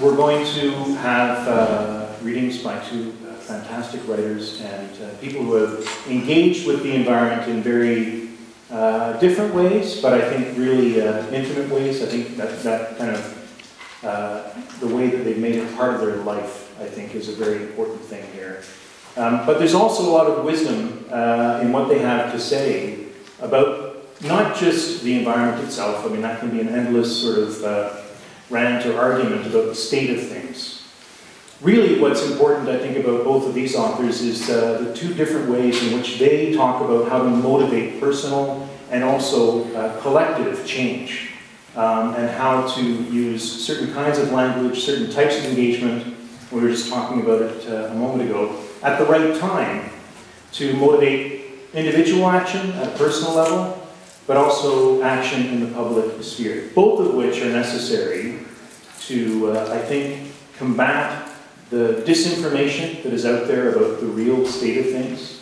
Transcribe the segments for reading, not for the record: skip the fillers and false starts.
We're going to have readings by two fantastic writers and people who have engaged with the environment in very different ways, but I think really intimate ways. I think that kind of the way that they've made it part of their life, I think, is a very important thing here. But there's also a lot of wisdom in what they have to say about not just the environment itself. I mean, that can be an endless sort of rant or argument about the state of things. Really, what's important, I think, about both of these authors is the two different ways in which they talk about how to motivate personal and also collective change, and how to use certain kinds of language, certain types of engagement, we were just talking about it a moment ago, at the right time to motivate individual action at a personal level, but also action in the public sphere, both of which are necessary to, I think, combat the disinformation that is out there about the real state of things,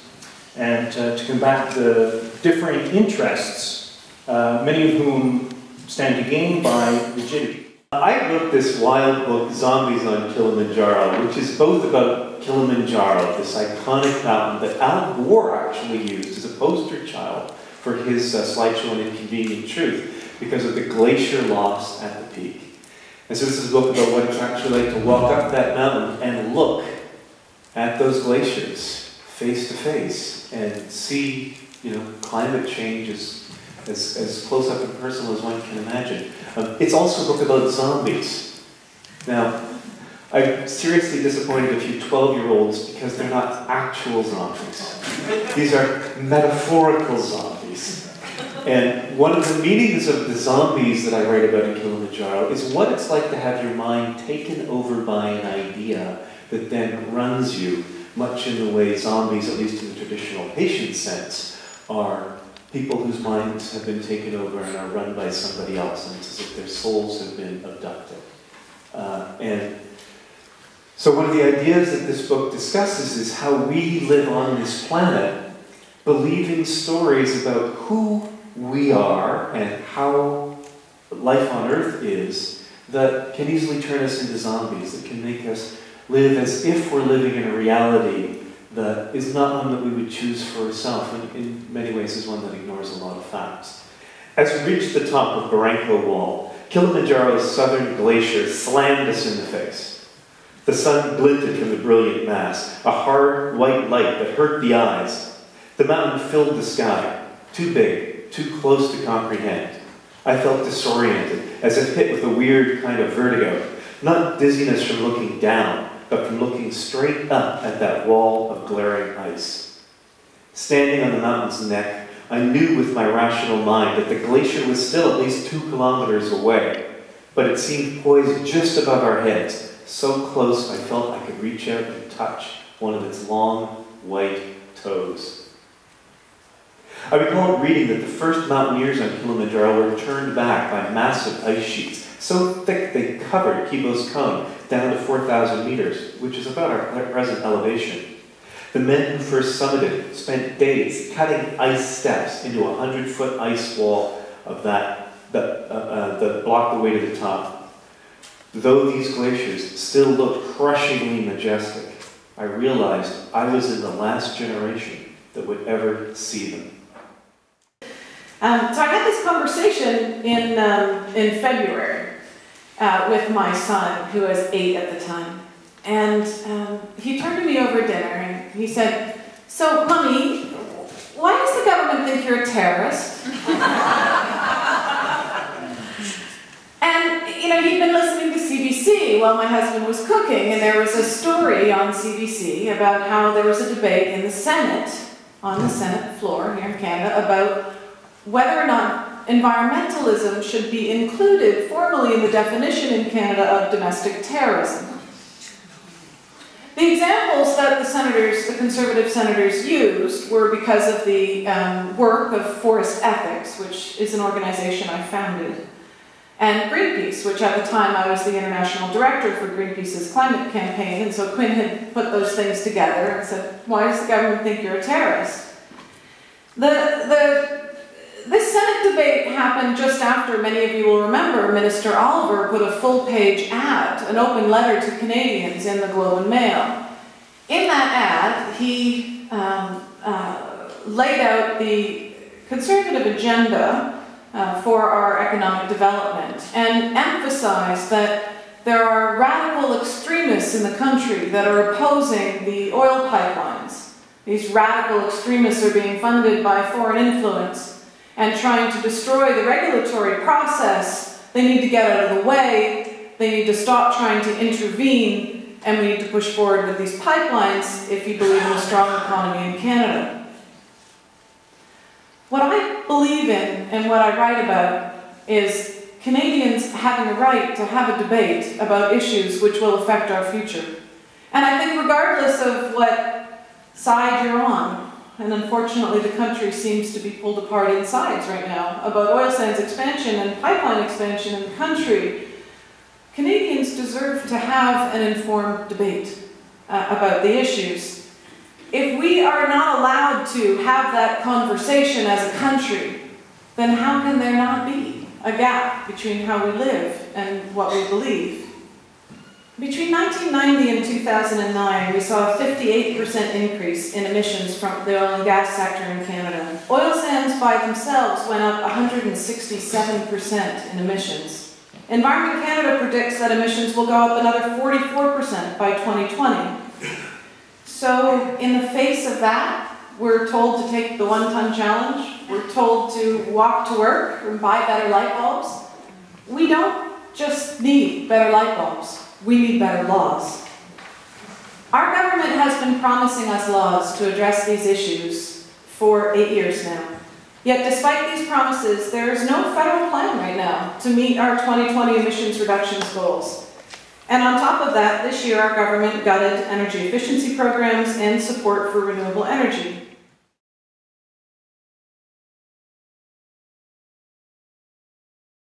and to combat the differing interests, many of whom stand to gain by rigidity. I wrote this wild book, Zombies on Kilimanjaro, which is both about Kilimanjaro, this iconic mountain that Al Gore actually used as a poster child for his slideshow An Inconvenient Truth, because of the glacier loss at the peak. And so this is a book about what it's actually like to walk up that mountain and look at those glaciers face to face and see, climate change as close up and personal as one can imagine. It's also a book about zombies. Now, I'm seriously disappointed a few 12-year-olds because they're not actual zombies. These are metaphorical zombies. And one of the meanings of the zombies that I write about in Kilimanjaro is what it's like to have your mind taken over by an idea that then runs you, much in the way zombies, at least in the traditional Haitian sense, are people whose minds have been taken over and are run by somebody else, and it's as if their souls have been abducted. And so one of the ideas that this book discusses is how we live on this planet, believing stories about who we are and how life on Earth is, that can easily turn us into zombies, that can make us live as if we're living in a reality that is not one that we would choose for ourselves, and in many ways is one that ignores a lot of facts. As we reached the top of Barranco Wall, Kilimanjaro's southern glacier slammed us in the face. The sun glinted from the brilliant mass, a hard white light that hurt the eyes. The mountain filled the sky, too big, too close to comprehend. I felt disoriented, as if hit with a weird kind of vertigo, not dizziness from looking down, but from looking straight up at that wall of glaring ice. Standing on the mountain's neck, I knew with my rational mind that the glacier was still at least 2 kilometers away, but it seemed poised just above our heads, so close I felt I could reach out and touch one of its long, white toes. I recall reading that the first mountaineers on Kilimanjaro were turned back by massive ice sheets, so thick they covered Kibo's cone down to 4,000 meters, which is about our present elevation. The men who first summited spent days cutting ice steps into a 100-foot ice wall of that blocked the way to the top. Though these glaciers still looked crushingly majestic, I realized I was in the last generation that would ever see them. So I had this conversation in February with my son, who was 8 at the time. And he turned to me over dinner and he said, "So, Mommy, why does the government think you're a terrorist?" And, he'd been listening to CBC while my husband was cooking, and there was a story on CBC about how there was a debate in the Senate, on the Senate floor here in Canada, about whether or not environmentalism should be included formally in the definition in Canada of domestic terrorism. The examples that the Conservative senators used were because of the work of Forest Ethics, which is an organization I founded, and Greenpeace, which at the time I was the international director for Greenpeace's climate campaign, and so Quinn had put those things together and said, "Why does the government think you're a terrorist?" The this Senate debate happened just after, many of you will remember, Minister Oliver put a full-page ad, an open letter to Canadians in the Globe and Mail. In that ad, he laid out the conservative agenda for our economic development and emphasized that there are radical extremists in the country that are opposing the oil pipelines. These radical extremists are being funded by foreign influence and trying to destroy the regulatory process. They need to get out of the way. They need to stop trying to intervene, and we need to push forward with these pipelines if you believe in a strong economy in Canada. What I believe in and what I write about is Canadians having a right to have a debate about issues which will affect our future. And I think regardless of what side you're on, and unfortunately the country seems to be pulled apart in sides right now about oil sands expansion and pipeline expansion in the country, Canadians deserve to have an informed debate about the issues. If we are not allowed to have that conversation as a country, then how can there not be a gap between how we live and what we believe? Between 1990 and 2009, we saw a 58% increase in emissions from the oil and gas sector in Canada. Oil sands by themselves went up 167% in emissions. Environment Canada predicts that emissions will go up another 44% by 2020. So in the face of that, we're told to take the 1-ton challenge. We're told to walk to work and buy better light bulbs. We don't just need better light bulbs. We need better laws. Our government has been promising us laws to address these issues for 8 years now. Yet despite these promises, there is no federal plan right now to meet our 2020 emissions reductions goals. And on top of that, this year our government gutted energy efficiency programs and support for renewable energy.